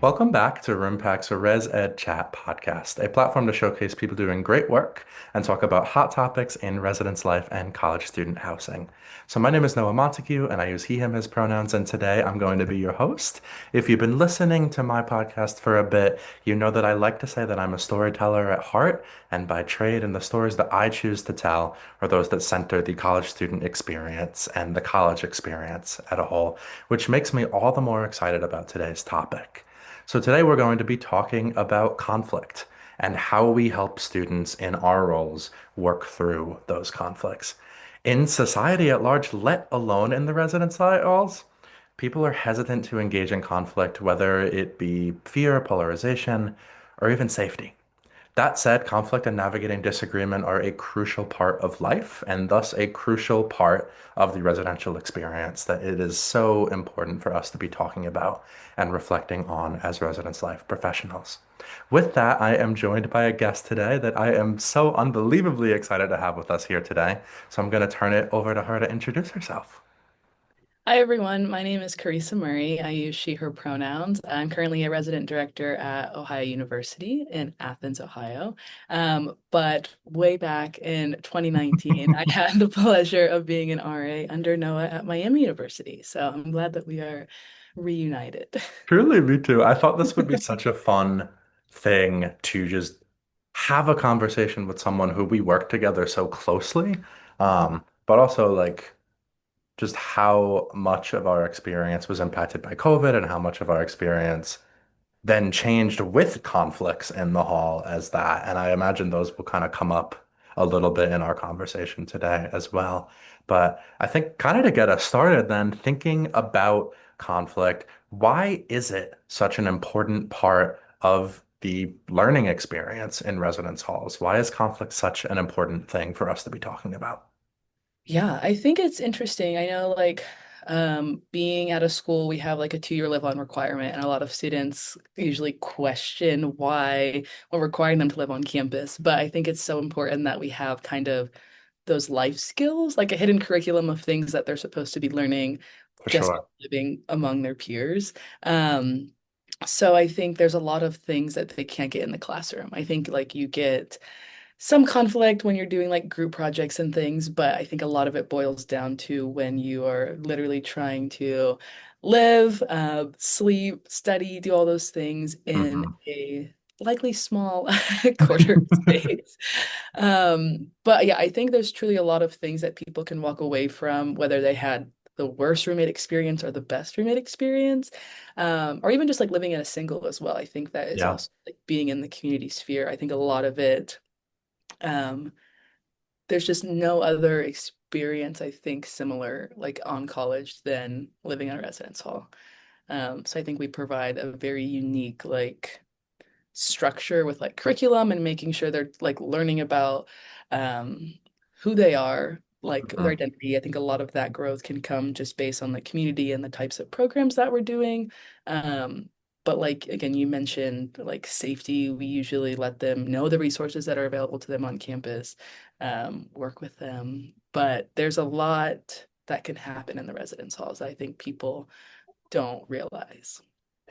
Welcome back to RoomPack's ResEdChat podcast, a platform to showcase people doing great work and talk about hot topics in residence life and college student housing. So my name is Noah Montague, and I use he, him, his pronouns, and today I'm going to be your host. If you've been listening to my podcast for a bit, you know that I like to say that I'm a storyteller at heart and by trade, and the stories that I choose to tell are those that center the college student experience and the college experience at a whole, which makes me all the more excited about today's topic. So today we're going to be talking about conflict and how we help students in our roles work through those conflicts. In society at large, let alone in the residence halls, people are hesitant to engage in conflict, whether it be fear, polarization, or even safety. That said, conflict and navigating disagreement are a crucial part of life and thus a crucial part of the residential experience that it is so important for us to be talking about and reflecting on as residence life professionals. With that, I am joined by a guest today that I am so unbelievably excited to have with us here today. So I'm going to turn it over to her to introduce herself. Hi, everyone. My name is Keresa Murray. I use she, her pronouns. I'm currently a resident director at Ohio University in Athens, Ohio. But way back in 2019, I had the pleasure of being an RA under Noah at Miami University. So I'm glad that we are reunited. Truly, me too. I thought this would be such a fun thing to just have a conversation with someone who we work together so closely. But also like just how much of our experience was impacted by COVID and how much of our experience then changed with conflicts in the hall as that. And I imagine those will kind of come up a little bit in our conversation today as well. But I think kind of to get us started then, thinking about conflict, why is it such an important part of the learning experience in residence halls? Why is conflict such an important thing for us to be talking about? Yeah, I think it's interesting. I know being at a school, we have like a 2-year live on requirement, and a lot of students usually question why we're requiring them to live on campus. But I think it's so important that we have kind of those life skills, like a hidden curriculum of things that they're supposed to be learning For just sure. living among their peers. Um, so I think there's a lot of things that they can't get in the classroom. I think like you get some conflict when you're doing like group projects and things, but I think a lot of it boils down to when you are literally trying to live, sleep, study, do all those things in Mhm. a likely small quarter space. But yeah, I think there's truly a lot of things that people can walk away from, whether they had the worst roommate experience or the best roommate experience, or even just like living in a single as well. I think that is Yeah. also like being in the community sphere. I think a lot of it um, there's just no other experience, I think, similar like on college than living in a residence hall. So I think we provide a very unique like structure with like curriculum and making sure they're like learning about um, who they are, like their Mhm. identity. I think a lot of that growth can come just based on the community and the types of programs that we're doing. But like again, you mentioned like safety. We usually let them know the resources that are available to them on campus, work with them. But there's a lot that can happen in the residence halls that I think people don't realize.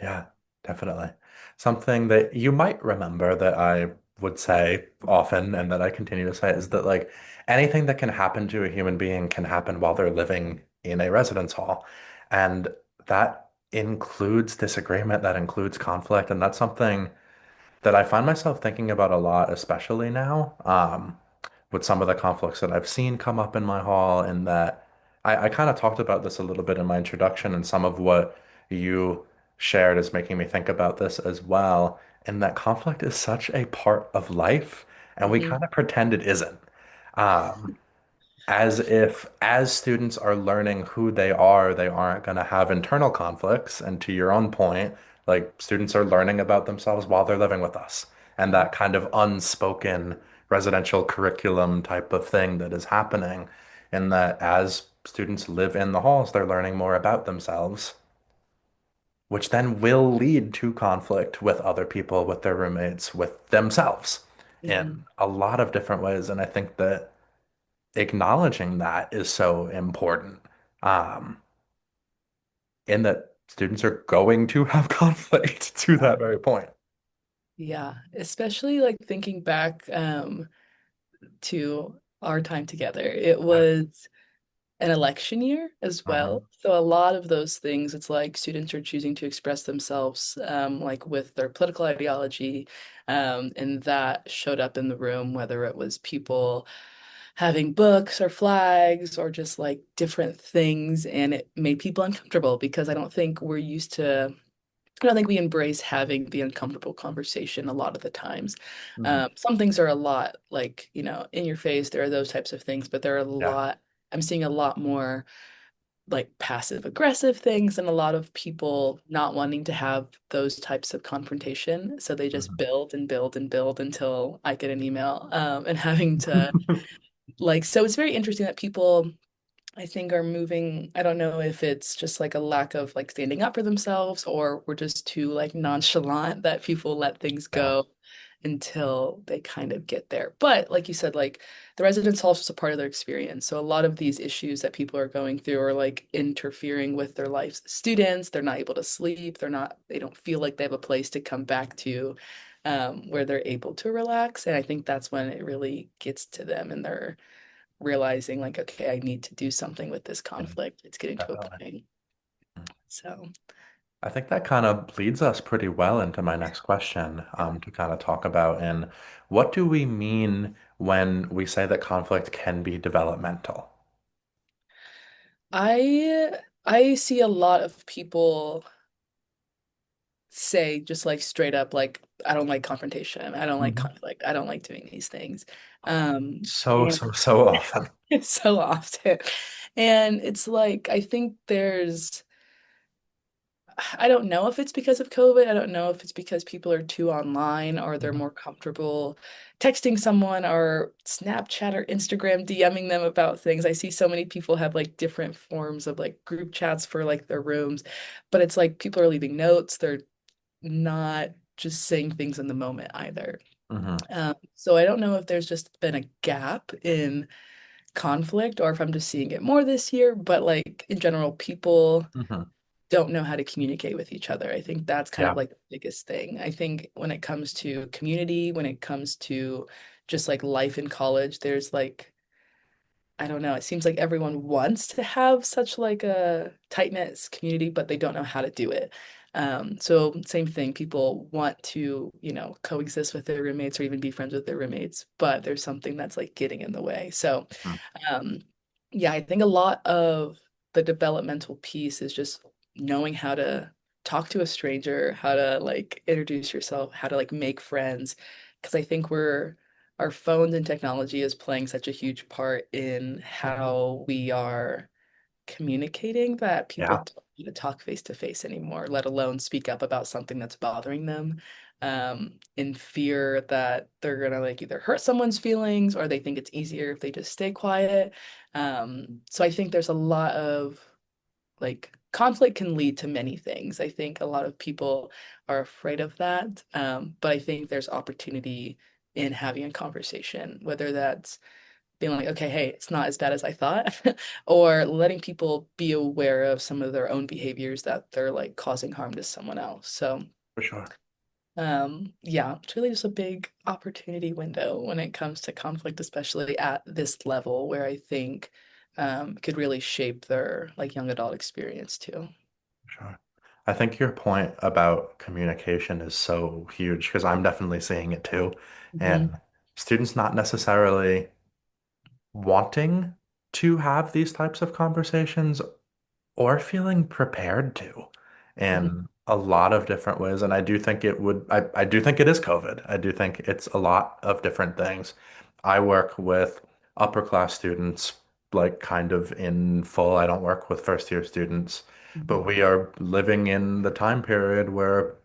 Yeah, definitely. Something that you might remember that I would say often and that I continue to say is that like anything that can happen to a human being can happen while they're living in a residence hall. And that includes disagreement, that includes conflict, and that's something that I find myself thinking about a lot, especially now, with some of the conflicts that I've seen come up in my hall, and that I kind of talked about this a little bit in my introduction, and some of what you shared is making me think about this as well, and that conflict is such a part of life, and we Mhm. kind of pretend it isn't. Um, as if as students are learning who they aren't going to have internal conflicts. And to your own point, like students are learning about themselves while they're living with us. And that kind of unspoken residential curriculum type of thing that is happening, in that as students live in the halls, they're learning more about themselves, which then will lead to conflict with other people, with their roommates, with themselves Mhm. in a lot of different ways. And I think that acknowledging that is so important. Um, in that students are going to have conflict to that very point. Yeah, especially like thinking back to our time together. It Yeah. was an election year as well. Mhm. So a lot of those things, it's like students are choosing to express themselves like with their political ideology, and that showed up in the room, whether it was people having books or flags or just like different things, and it made people uncomfortable because I don't think we embrace having the uncomfortable conversation a lot of the times. Mhm. Some things are a lot like, in your face. There are those types of things, but Yeah. I'm seeing a lot more like passive aggressive things and a lot of people not wanting to have those types of confrontation. So they just Mhm. build and build and build until I get an email, and having to like, so it's very interesting that people I think are moving. I don't know if it's just like a lack of like standing up for themselves or we're just too like nonchalant that people let things Yeah. go until they kind of get there. But like you said, like the residence hall is just a part of their experience. So a lot of these issues that people are going through are like interfering with their lives as students. They're not able to sleep. They don't feel like they have a place to come back to, where they're able to relax. And I think that's when it really gets to them and they're realizing like, okay, I need to do something with this Yeah, conflict. It's getting to a definitely. point. So I think that kind of leads us pretty well into my next question, yeah. to kind of talk about in what do we mean when we say that conflict can be developmental? I see a lot of people say just like straight up like I don't like confrontation. I don't like Mhm. conflict. I don't like doing these things. So, And so, so often. it's so often. And it's like I think I don't know if it's because of COVID. I don't know if it's because people are too online or they're Mhm. more comfortable texting someone or Snapchat or Instagram DMing them about things. I see so many people have like different forms of like group chats for like their rooms, but it's like people are leaving notes. They're not just saying things in the moment either. Mhm. So I don't know if there's just been a gap in conflict or if I'm just seeing it more this year, but like in general, people Mhm. don't know how to communicate with each other. I think that's kind of Yeah. like the biggest thing. I think when it comes to community, when it comes to just like life in college, there's like, I don't know, it seems like everyone wants to have such like a tight-knit community, but they don't know how to do it. So same thing, people want to, coexist with their roommates or even be friends with their roommates, but there's something that's like getting in the way. So Mhm. um, yeah, I think a lot of the developmental piece is just knowing how to talk to a stranger, how to like introduce yourself, how to like make friends. Because I think our phones and technology is playing such a huge part in how we are communicating that people Yeah. don't need to talk face to face anymore, let alone speak up about something that's bothering them, in fear that they're gonna like either hurt someone's feelings or they think it's easier if they just stay quiet. So I think there's a lot of like conflict can lead to many things. I think a lot of people are afraid of that, but I think there's opportunity in having a conversation, whether that's being like, okay, hey, it's not as bad as I thought, or letting people be aware of some of their own behaviors that they're like causing harm to someone else. So, For sure. yeah, it's really just a big opportunity window when it comes to conflict, especially at this level where I think could really shape their like young adult experience too. Sure. I think your point about communication is so huge because I'm definitely seeing it too. Hmm. And students not necessarily wanting to have these types of conversations or feeling prepared to Hmm. in a lot of different ways. And I do think I do think it is COVID. I do think it's a lot of different things. I work with upper class students, like kind of in full. I don't work with first year students, Hmm. but we are living in the time period where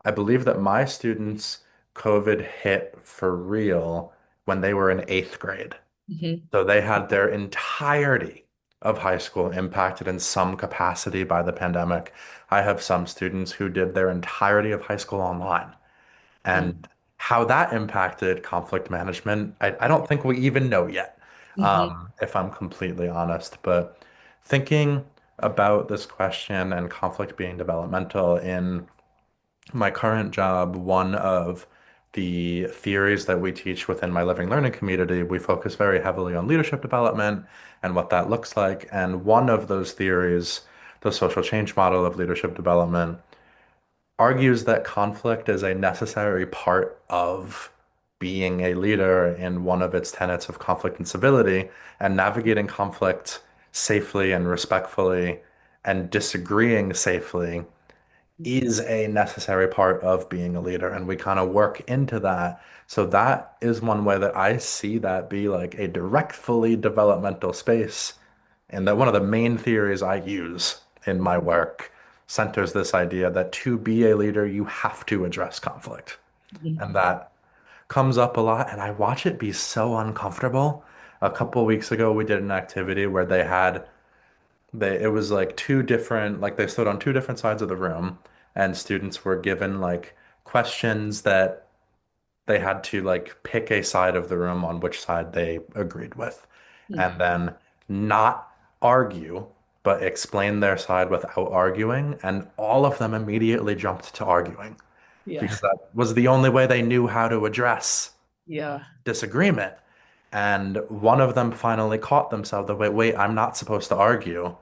I believe that my students, COVID hit for real when they were in eighth grade. Hmm. So they had their entirety of high school impacted in some capacity by the pandemic. I have some students who did their entirety of high school online. And how that impacted conflict management, I don't think we even know yet, Hmm. if I'm completely honest. But thinking about this question and conflict being developmental in my current job. One of the theories that we teach within my living learning community, we focus very heavily on leadership development and what that looks like. And one of those theories, the social change model of leadership development, argues that conflict is a necessary part of being a leader, in one of its tenets of conflict and civility, and navigating conflict safely and respectfully and disagreeing safely is a necessary part of being a leader. And we kind of work into that. So that is one way that I see that be like a directly developmental space. And that one of the main theories I use in my work centers this idea that to be a leader, you have to address conflict. Mhm. And that comes up a lot. And I watch it be so uncomfortable. A couple of weeks ago, we did an activity where it was like two different, like they stood on two different sides of the room, and students were given like questions that they had to like pick a side of the room on which side they agreed with, Mhm. and then not argue, but explain their side without arguing. And all of them immediately jumped to arguing Yeah. because that was the only way they knew how to address Yeah. disagreement. And one of them finally caught themselves the wait, I'm not supposed to argue.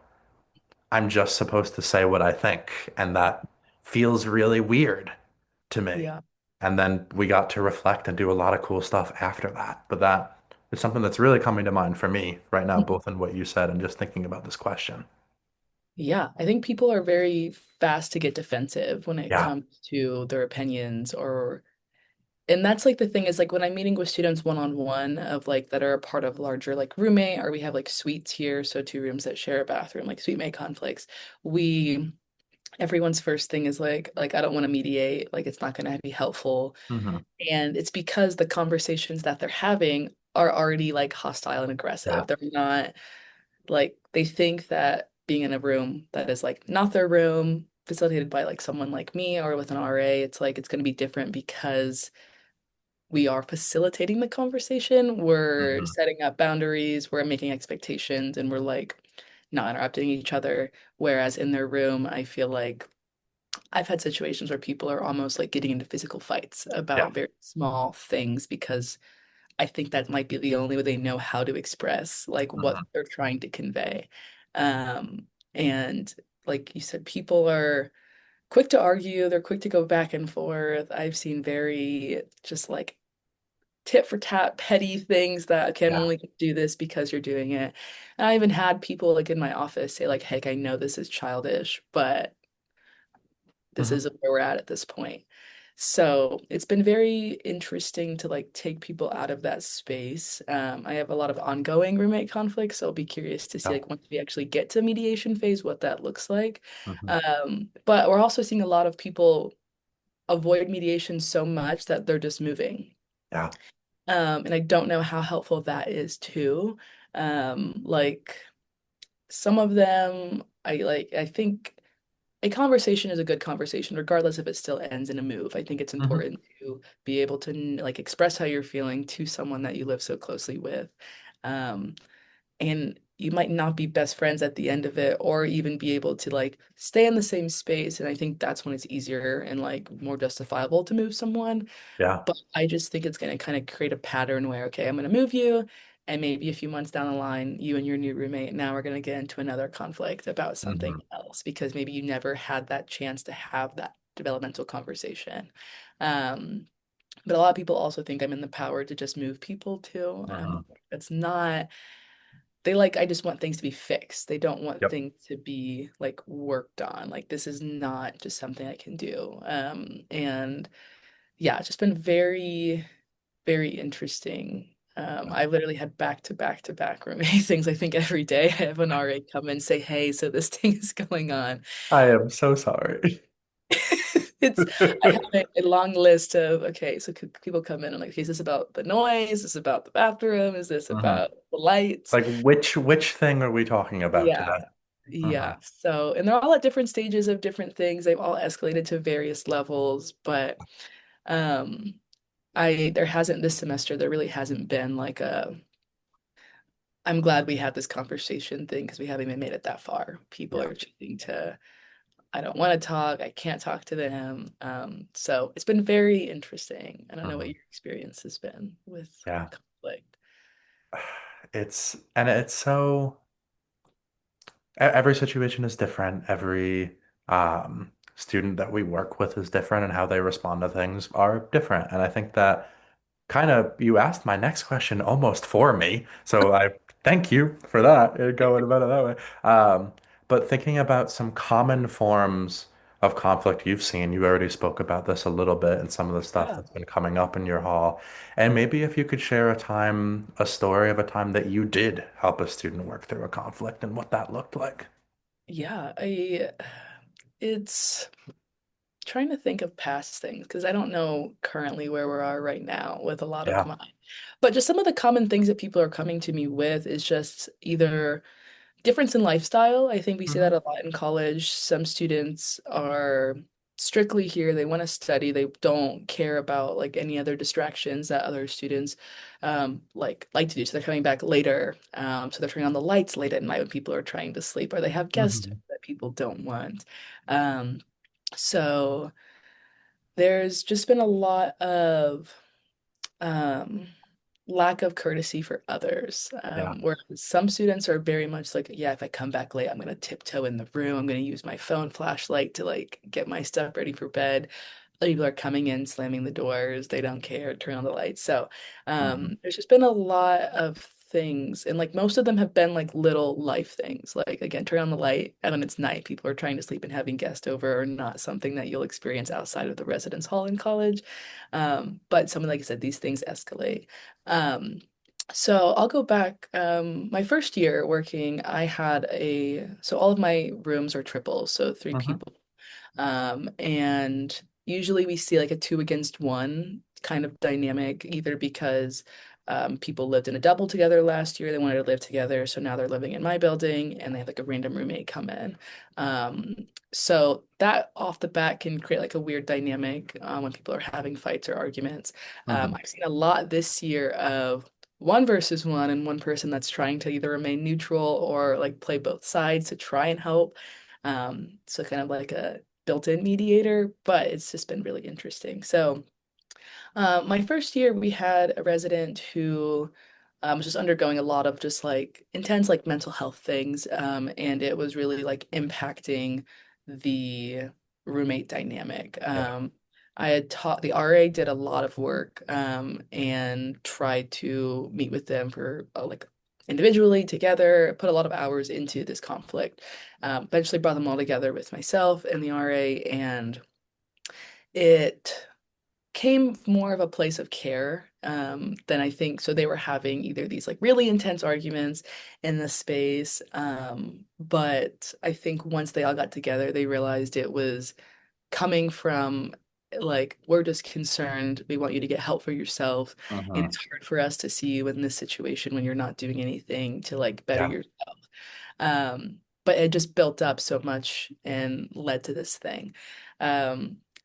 I'm just supposed to say what I think. And that feels really weird to me. Yeah. And then we got to reflect and do a lot of cool stuff after that. But that is something that's really coming to mind for me right now, both in what you said and just thinking about this question. Yeah, I think people are very fast to get defensive when it Yeah. comes to their opinions or and that's like the thing is like when I'm meeting with students one-on-one of like that are a part of larger like roommate or we have like suites here, so two rooms that share a bathroom, like suite mate conflicts. We everyone's first thing is like I don't want to mediate, like it's not going to be helpful. Hmm. And it's because the conversations that they're having are already like hostile and Yeah. aggressive. They're not like they think that being in a room that is like not their room, facilitated by like someone like me or with an RA, it's like it's going to be different because we are facilitating the conversation. We're Hmm. setting up boundaries, we're making expectations, and we're like not interrupting each other. Whereas in their room, I feel like I've had situations where people are almost like getting into physical fights Yeah. about very small things because I think that might be the only way they know how to express like what Hmm. they're trying to convey. And like you said, people are quick to argue, they're quick to go back and forth. I've seen very just like tit for tat petty things that okay, I'm Yeah. only gonna do this because you're doing it. And I even had people like in my office say like, heck, I know this is childish, but this Hmm. isn't where we're at this point. So it's been very interesting to like take people out of that space. I have a lot of ongoing roommate conflicts, so I'll be curious to see Yeah. like once we actually get to mediation phase, what that looks like. Hmm. But we're also seeing a lot of people avoid mediation so much that they're just moving. Yeah. And I don't know how helpful that is too. Like some of them, I think a conversation is a good conversation, regardless if it still ends in a move. I think it's Hmm. important to be able to like express how you're feeling to someone that you live so closely with. Um, and you might not be best friends at the end of it, or even be able to like stay in the same space. And I think that's when it's easier and like more justifiable to move someone. Yeah. But I just think it's going to kind of create a pattern where, okay, I'm going to move you. And maybe a few months down the line, you and your new roommate now are going to get into another conflict about something Hmm. else because maybe you never had that chance to have that developmental conversation. Um, but a lot of people also think I'm in the power to just move people too. Hmm. It's not, they like, I just want things to be fixed. They don't want Yep. things to be like worked on. Like, this is not just something I can do. And yeah, it's just been very, very interesting. I literally had back to back to back roommate things. I think every day I have an RA come and say, "Hey, so this thing is going on." I am so sorry. It's I have a long list of okay, so people come in and like, okay, is this about the noise? Is this about the bathroom? Is this Hmm. about the lights? Like which thing are we talking about Yeah, today? Hmm. yeah. So, and they're all at different stages of different things. They've all escalated to various levels, but um, I there hasn't this semester there really hasn't been like I'm glad we had this conversation thing because we haven't even made it that far. People Yeah. are choosing to, I don't want to talk, I can't talk to them. So it's been very interesting. I don't know what Mhm. your experience has been with Yeah. conflict. It's so every situation is different. Every student that we work with is different, and how they respond to things are different. And I think that kind of you asked my next question almost for me. So I thank you for that, going about it that way. But thinking about some common forms of conflict you've seen, you already spoke about this a little bit and some of the stuff Yeah. that's been coming up in your hall. And maybe if you could share a time, a story of a time that you did help a student work through a conflict and what that looked like. Yeah, it's trying to think of past things because I don't know currently where we are right now with a lot of Yeah. common, but just some of the common things that people are coming to me with is just either difference in lifestyle. I think we see that Hmm. a lot in college. Some students are strictly here. They want to study. They don't care about like any other distractions that other students like to do. So they're coming back later. So they're turning on the lights late at night when people are trying to sleep, or they have guests Hmm. that people don't want. Um, so there's just been a lot of um, lack of courtesy for others. Yeah. Where some students are very much like, yeah, if I come back late, I'm gonna tiptoe in the room. I'm gonna use my phone flashlight to like get my stuff ready for bed. Other people are coming in, slamming the doors. They don't care, turn on the lights. So Hmm. there's just been a lot of things, and like most of them have been like little life things. Like again, turn on the light, and when it's night, people are trying to sleep and having guests over are not something that you'll experience outside of the residence hall in college. But something like I said, these things escalate. Um, so I'll go back. My first year working, I had so all of my rooms are triples, so three Hmm. people. And usually we see like a two against one kind of dynamic, either because people lived in a double together last year, they wanted to live together, so now they're living in my building and they have like a random roommate come in. Um, so that off the bat can create like a weird dynamic when people are having fights or arguments. Hmm. I've seen a lot this year of one versus one and one person that's trying to either remain neutral or like play both sides to try and help. So kind of like a built-in mediator, but it's just been really interesting. So, my first year, we had a resident who was just undergoing a lot of just like intense like mental health things, and it was really like impacting the roommate dynamic. Yeah. I had taught the RA did a lot of work and tried to meet with them for like individually together, put a lot of hours into this conflict. Eventually brought them all together with myself and the RA, and it came more of a place of care than I think. So they were having either these like really intense arguments in the space, but I think once they all got together, they realized it was coming from like we're just concerned, we want you to get help for yourself, and Hmm. it's hard for us to see you in this situation when you're not doing anything to like better Yeah. yourself. But it just built up so much and led to this thing.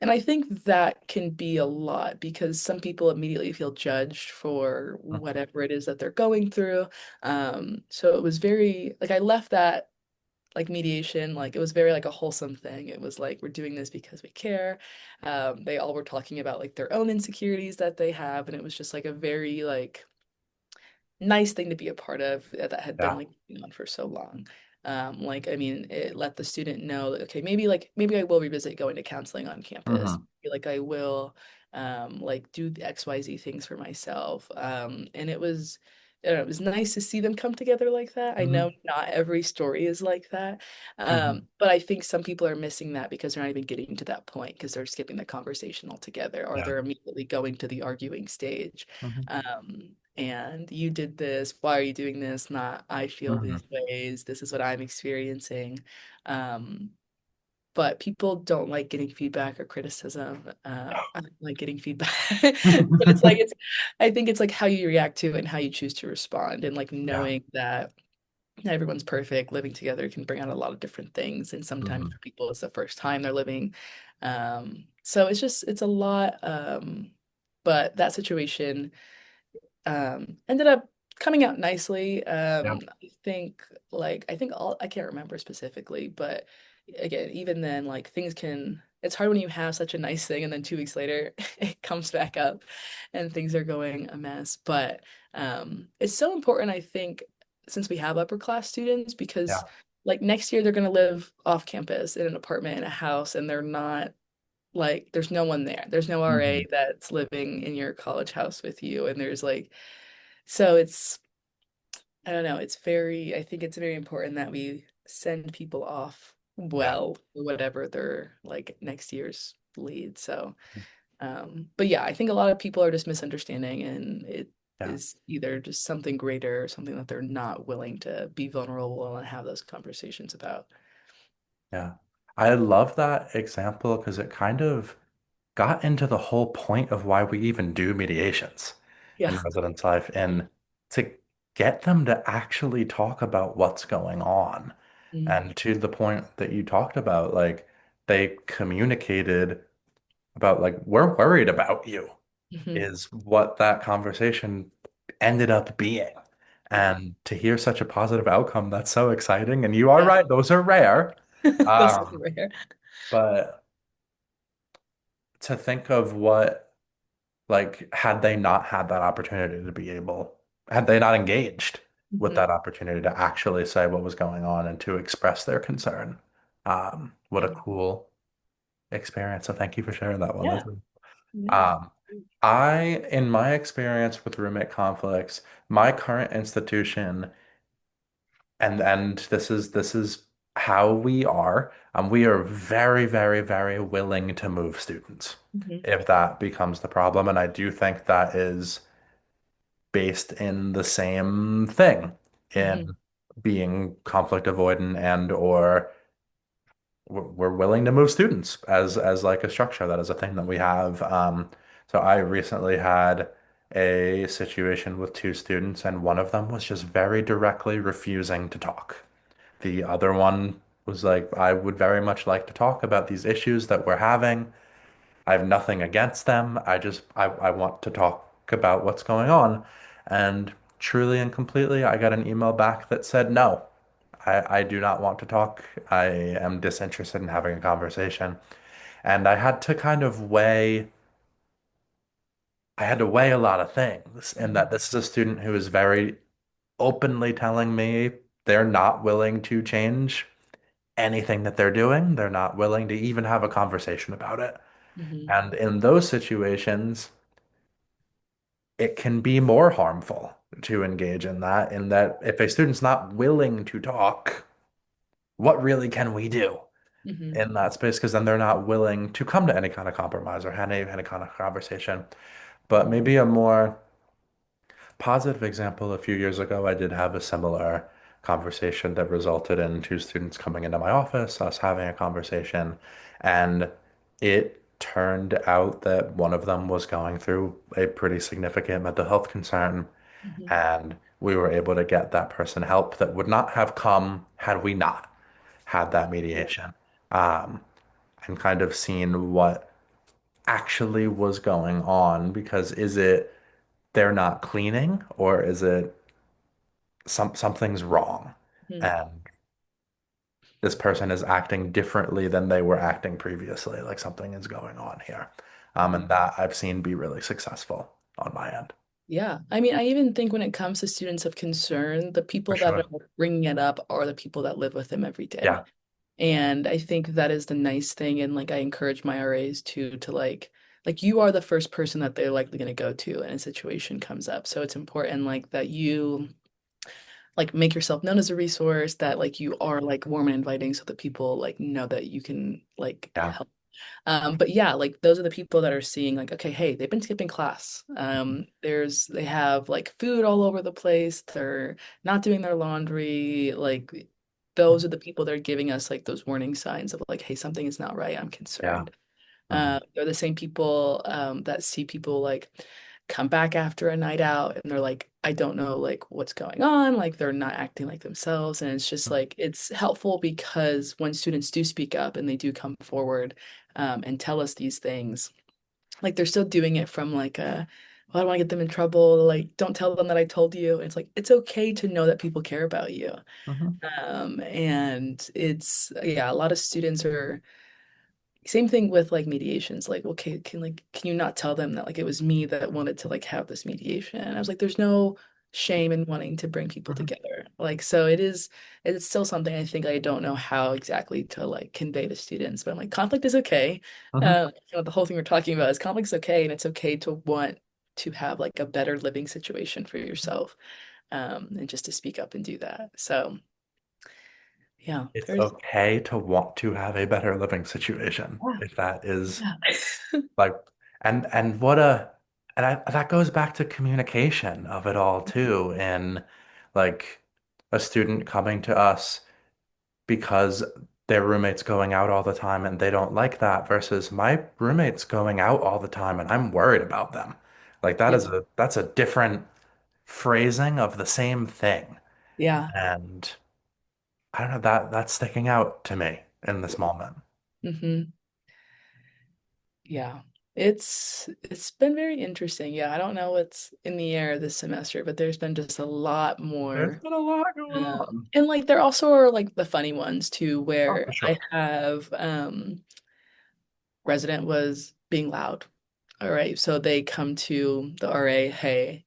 And I think that can be a lot because some people immediately feel judged for whatever it is that they're going through. So it was very like I left that like mediation, like it was very like a wholesome thing. It was like we're doing this because we care. They all were talking about like their own insecurities that they have, and it was just like a very like nice thing to be a part of that had been Yeah. like going on for so long. Like I mean, it let the student know that okay, maybe I will revisit going to counseling on campus. Hmm. Like I will like do the XYZ things for myself. And it was I don't know, it was nice to see them come together like that. I know Hmm. not every story is like that. Hmm. But I think some people are missing that because they're not even getting to that point because they're skipping the conversation altogether or Yeah. they're immediately going to the arguing stage. Hmm. And you did this. Why are you doing this? Not, I feel Hmm. these ways. This is what I'm experiencing. Um, but people don't like getting feedback or criticism. I don't like getting feedback, but I think it's like how you react to it and how you choose to respond, and like Yeah. knowing that not everyone's perfect. Living together can bring out a lot of different things, and sometimes Hmm. for people, it's the first time they're living. So it's a lot. But that situation ended up coming out nicely. Yeah. I think I think all I can't remember specifically, but again, even then, like things can it's hard when you have such a nice thing and then 2 weeks later it comes back up and things are going a mess. But it's so important, I think, since we have upper class students, because Yeah. like next year they're gonna live off campus in an apartment in a house and they're not like there's no one there. There's no RA Mhm. that's living in your college house with you. And there's like, so it's, I don't know, I think it's very important that we send people off Yeah. well, for whatever their like next year's lead. So, but yeah, I think a lot of people are just misunderstanding and it Yeah. is either just something greater or something that they're not willing to be vulnerable and have those conversations about. Yeah. I love that example because it kind of got into the whole point of why we even do mediations Yeah. in residence life and to get them to actually talk about what's going on. Mm-hmm. And to the point that you talked about, like they communicated about like we're worried about you Hmm. is what that conversation ended up being. Yeah. And to hear such a positive outcome, that's so exciting. And you are Yeah. right, those are rare. Those are Um, rare. but to think of what, like, had they not had that opportunity to be able, had they not engaged with Hmm. that opportunity to actually say what was going on and to express their concern, what a Yeah. cool experience. So thank you for sharing that one. Yeah. That's Yeah. um, in my experience with roommate conflicts, my current institution, and this is how we are very, very, very willing to move students Hmm. if that becomes the problem. And I do think that is based in the same thing Hmm. in being conflict avoidant and or we're willing to move students as like a structure. That is a thing that we have. So I recently had a situation with two students, and one of them was just very directly refusing to talk. The other one was like, I would very much like to talk about these issues that we're having. I have nothing against them. I want to talk about what's going on. And truly and completely, I got an email back that said, no, I do not want to talk. I am disinterested in having a conversation. And I had to weigh a lot of things. And Hmm. that this is a student who is very openly telling me they're not willing to change anything that they're doing. They're not willing to even have a conversation about it. Hmm. And in those situations, it can be more harmful to engage in that if a student's not willing to talk, what really can we do Hmm. in that space? Because then they're not willing to come to any kind of compromise or any kind of conversation. But maybe a more positive example, a few years ago, I did have a similar conversation that resulted in two students coming into my office, us having a conversation, and it turned out that one of them was going through a pretty significant mental health concern, Hmm. and we were able to get that person help that would not have come had we not had that Yeah. mediation, um, and kind of seen what actually was going on because is it they're not cleaning or is it something's wrong Hmm. and this person is acting differently than they were acting previously, like something is going on here. Hmm. And that I've seen be really successful on my end. Yeah. I mean, I even think when it comes to students of concern, the For people that sure. are bringing it up are the people that live with them every day. Yeah. And I think that is the nice thing. And like, I encourage my RAs to like you are the first person that they're likely going to go to and a situation comes up. So it's important like that you like make yourself known as a resource that like you are like warm and inviting so that people like know that you can like Yeah. help. But yeah, like those are the people that are seeing like, okay, hey, they've been skipping class. They have like food all over the place. They're not doing their laundry. Like those are the people that are giving us like those warning signs of like, hey, something is not right. I'm Yeah. concerned. Mhm. They're the same people that see people like come back after a night out and they're like, I don't know like what's going on. Like they're not acting like themselves. And it's just like it's helpful because when students do speak up and they do come forward and tell us these things, like they're still doing it from well, I don't want to get them in trouble. Like, don't tell them that I told you. And it's like, it's okay to know that people care about you. Hmm. And it's, yeah, a lot of students are, same thing with like mediations. Like, okay, can you not tell them that like it was me that wanted to like have this mediation? And I was like, there's no shame in wanting to bring people Hmm. together. Like, so it's still something I think I don't know how exactly to like convey to students, but I'm like, conflict is okay. Hmm. The whole thing we're talking about is conflict's okay, and it's okay to want to have like a better living situation for yourself, and just to speak up and do that. So yeah, It's there's okay to want to have a better living situation yeah, if that is yeah, like, and what a, and that goes back to communication of it all too, and like a student coming to us because their roommate's going out all the time and they don't like that versus my roommate's going out all the time and I'm worried about them. Like that is yeah, that's a different phrasing of the same thing. yeah. And I don't know, that's sticking out to me in this moment. Hmm. Yeah. It's been very interesting. Yeah, I don't know what's in the air this semester, but there's been just a lot There's more. been a lot going on. And like there also are like the funny ones too, Oh, for where I sure. have resident was being loud. All right, so they come to the RA, hey,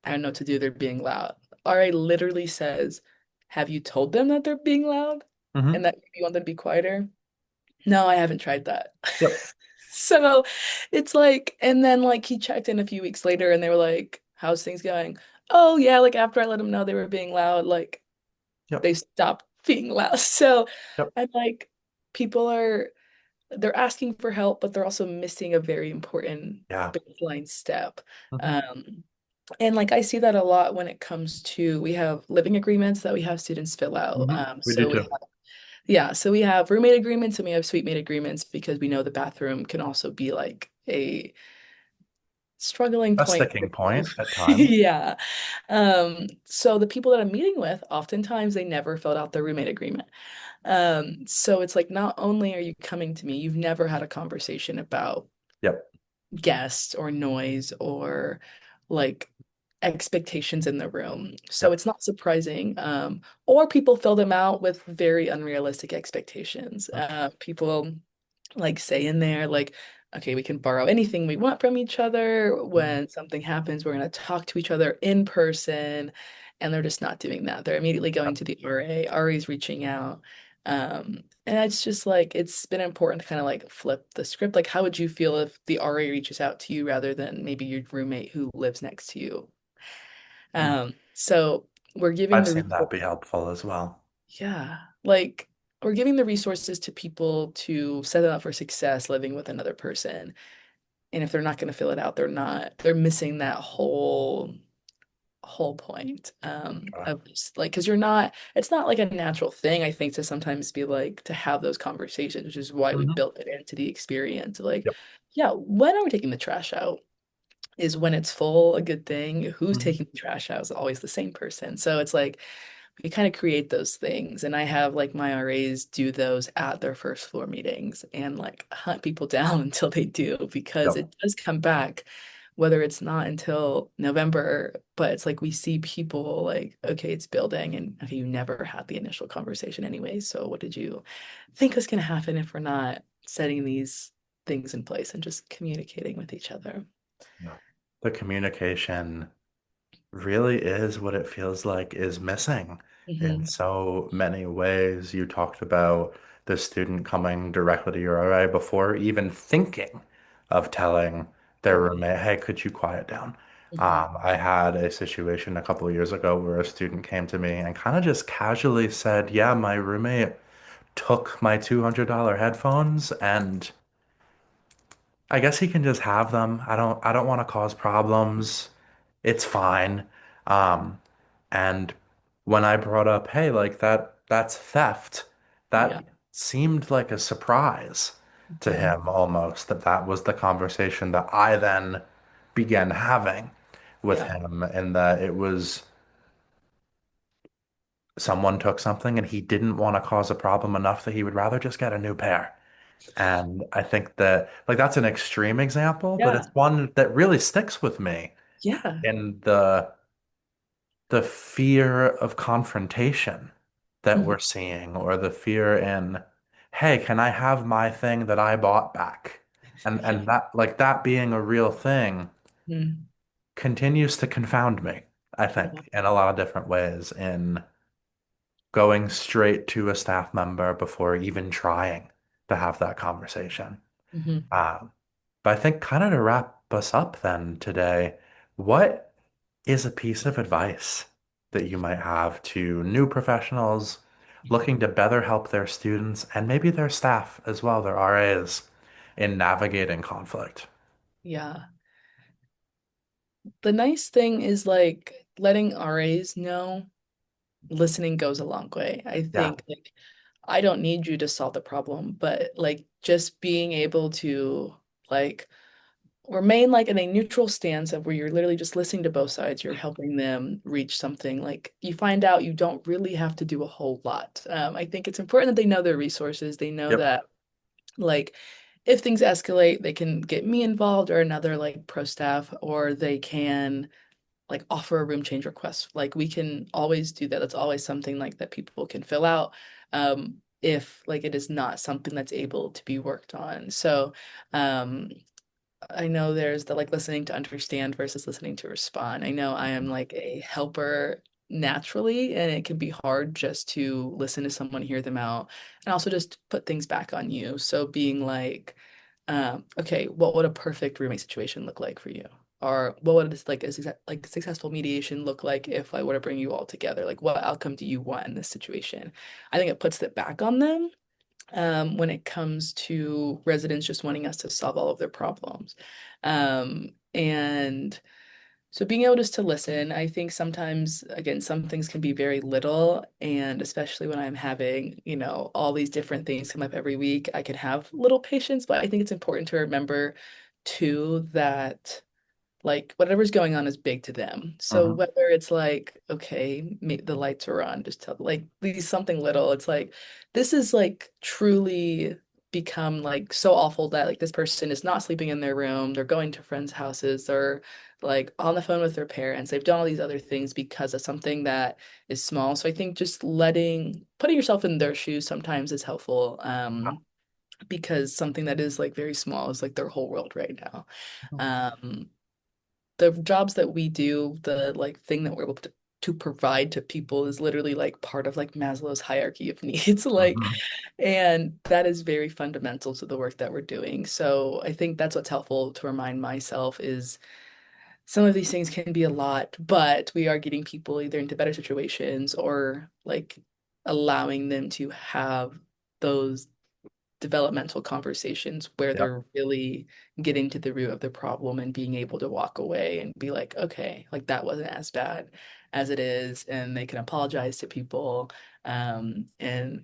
I don't know what to do, they're being loud. RA literally says, have you told them that they're being loud Hmm. and that you want them to be quieter? No, I haven't tried that. Yep. So it's like, and then like he checked in a few weeks later and they were like, how's things going? Oh, yeah, like after I let them know they were being loud, like Yep. they stopped being loud. So Yep. I'm like, people are, they're asking for help, but they're also missing a very important Yeah. baseline step. Hmm. Um, and like I see that a lot when it comes to, we have living agreements that we have students fill out. Hmm. We do too. Yeah, so we have roommate agreements and we have suite mate agreements because we know the bathroom can also be like a struggling A point. sticking point at times. Yeah. So the people that I'm meeting with, oftentimes they never filled out their roommate agreement. So it's like not only are you coming to me, you've never had a conversation about Yep. guests or noise or like expectations in the room. So Yep. it's not surprising. Or people fill them out with very unrealistic expectations. People like say in there, like, okay, we can borrow anything we want from each other. Mhm. When something happens, we're going to talk to each other in person. And they're just not doing that. They're immediately going Yep. to the RA. RA's reaching out. And it's just like, it's been important to kind of like flip the script. Like, how would you feel if the RA reaches out to you rather than maybe your roommate who lives next to you? So we're giving I've the seen that be resources, helpful as well. yeah, like we're giving the resources to people to set them up for success living with another person. And if they're not going to fill it out, they're missing that whole point Uh, of just like because you're not it's not like a natural thing I think to sometimes be like to have those conversations, which is why we mhm. built it into the experience. Like, Yep. yeah, when are we taking the trash out? Is when it's full a good thing? Who's Mhm. taking the trash out is always the same person. So it's like we kind of create those things. And I have like my RAs do those at their first floor meetings and like hunt people down until they do because Yep. it does come back, whether it's not until November, but it's like we see people like, okay, it's building and okay, you never had the initial conversation anyway. So what did you think was going to happen if we're not setting these things in place and just communicating with each other? Yeah. The communication really is what it feels like is missing in Hmm. so many ways. You talked about the student coming directly to your RA before even thinking of telling their Yeah. roommate, hey, could you quiet down? Hmm. I had a situation a couple of years ago where a student came to me and kind of just casually said, yeah, my roommate took my $200 headphones and I guess he can just have them. I don't want to cause problems. It's fine. Um, and when I brought up, hey, like that's theft, Yeah. that seemed like a surprise to Hmm. him almost that that was the conversation that I then began having with Yeah. him and that it was someone took something and he didn't want to cause a problem enough that he would rather just get a new pair. And I think that like that's an extreme example, but it's Yeah. one that really sticks with me Yeah. in the fear of confrontation that Mhm. we're seeing, or the fear in, hey, can I have my thing that I bought back? Yeah. And that like that being a real thing Mm. continues to confound me, I Yeah. think, in a lot of different ways, in going straight to a staff member before even trying to have that conversation. Mhm. Um, but I think kind of to wrap us up then today, what is a piece of advice that you might have to new professionals looking to better help their students and maybe their staff as well, their RAs, in navigating conflict? Yeah. The nice thing is like letting RAs know listening goes a long way. I Yeah. think like I don't need you to solve the problem, but like just being able to like remain like in a neutral stance of where you're literally just listening to both sides, you're helping them reach something. Like you find out you don't really have to do a whole lot. I think it's important that they know their resources. They know Yep. that like if things escalate, they can get me involved or another like pro staff, or they can like offer a room change request. Like we can always do that. That's always something like that people can fill out if like it is not something that's able to be worked on. So um I know there's the like listening to understand versus listening to respond. I know I am like a helper naturally, and it can be hard just to listen to someone, hear them out, and also just put things back on you. So being like, okay, what would a perfect roommate situation look like for you? Or what would this like is like successful mediation look like if I were to bring you all together? Like what outcome do you want in this situation? I think it puts it back on them when it comes to residents just wanting us to solve all of their problems. And so being able just to listen, I think sometimes, again, some things can be very little. And especially when I'm having, all these different things come up every week, I can have little patience, but I think it's important to remember too that like whatever's going on is big to them. So Hmm. whether it's like, okay, the lights are on, just tell like these something little. It's like this is like truly become like so awful that like this person is not sleeping in their room. They're going to friends' houses. They're like on the phone with their parents. They've done all these other things because of something that is small. So I think just putting yourself in their shoes sometimes is helpful. Because something that is like very small is like their whole world right now. Um, the jobs that we do, the like thing that we're able to provide to people is literally like part of like Maslow's hierarchy of needs. Like, Hmm. and that is very fundamental to the work that we're doing. So I think that's what's helpful to remind myself is some of these things can be a lot, but we are getting people either into better situations or like allowing them to have those developmental conversations where Yep. they're really getting to the root of the problem and being able to walk away and be like, okay, like that wasn't as bad as it is, and they can apologize to people and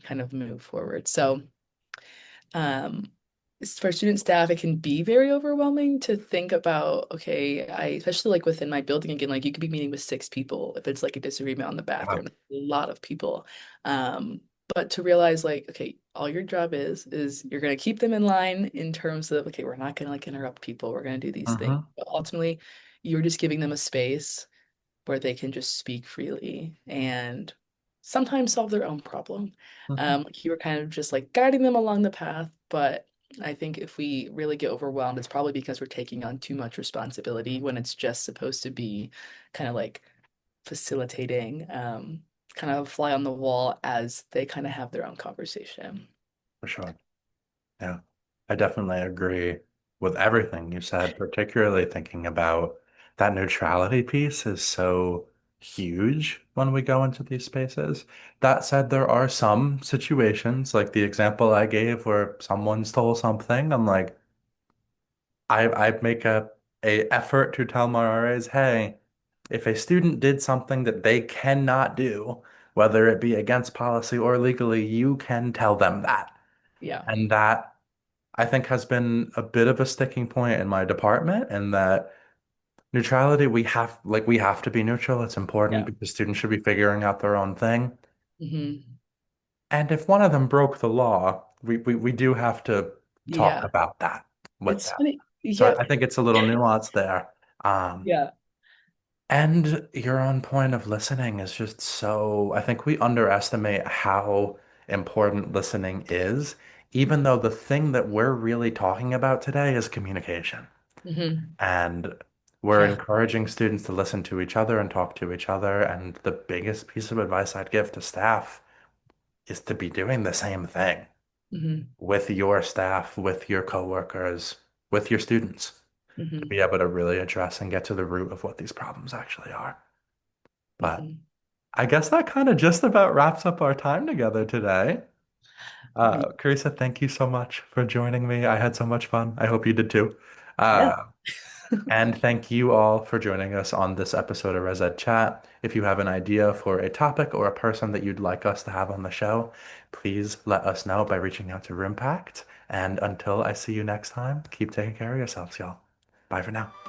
kind of move forward. So um, for student staff, it can be very overwhelming to think about, okay, especially like within my building again, like you could be meeting with 6 people if it's like a disagreement on the Yeah. bathroom, a lot of people. But to realize like, okay, all your job is you're gonna keep them in line in terms of, okay, we're not gonna like interrupt people, we're gonna do these things. Hmm. But ultimately, you're just giving them a space where they can just speak freely and sometimes solve their own problem. Hmm. Like you were kind of just like guiding them along the path, but I think if we really get overwhelmed, it's probably because we're taking on too much responsibility when it's just supposed to be kind of like facilitating, kind of a fly on the wall as they kind of have their own conversation. For sure. Yeah, I definitely agree with everything you said, particularly thinking about that neutrality piece is so huge when we go into these spaces. That said, there are some situations, like the example I gave where someone stole something. I'm like, I make a effort to tell my RAs, hey, if a student did something that they cannot do, whether it be against policy or legally, you can tell them that. Yeah. And that I think has been a bit of a sticking point in my department, and that neutrality, we have to be neutral. It's important Yeah. because students should be figuring out their own thing. Hmm. And if one of them broke the law, we do have to talk Yeah. about that with It's them. funny. So Yeah. I think it's a little nuanced there. Um, Yeah. and your own point of listening is just so, I think we underestimate how important listening is, even though the thing that we're really talking about today is communication. Hmm. And we're Yeah. encouraging students to listen to each other and talk to each other. And the biggest piece of advice I'd give to staff is to be doing the same thing Hmm. with your staff, with your coworkers, with your students, to Hmm. be able to really address and get to the root of what these problems actually are. But Hmm. I guess that kind of just about wraps up our time together today. Keresa, thank you so much for joining me. I had so much fun. I hope you did too. Yeah. Uh, And thank you all for joining us on this episode of ResEd Chat. If you have an idea for a topic or a person that you'd like us to have on the show, please let us know by reaching out to Roompact. And until I see you next time, keep taking care of yourselves, y'all. Bye for now.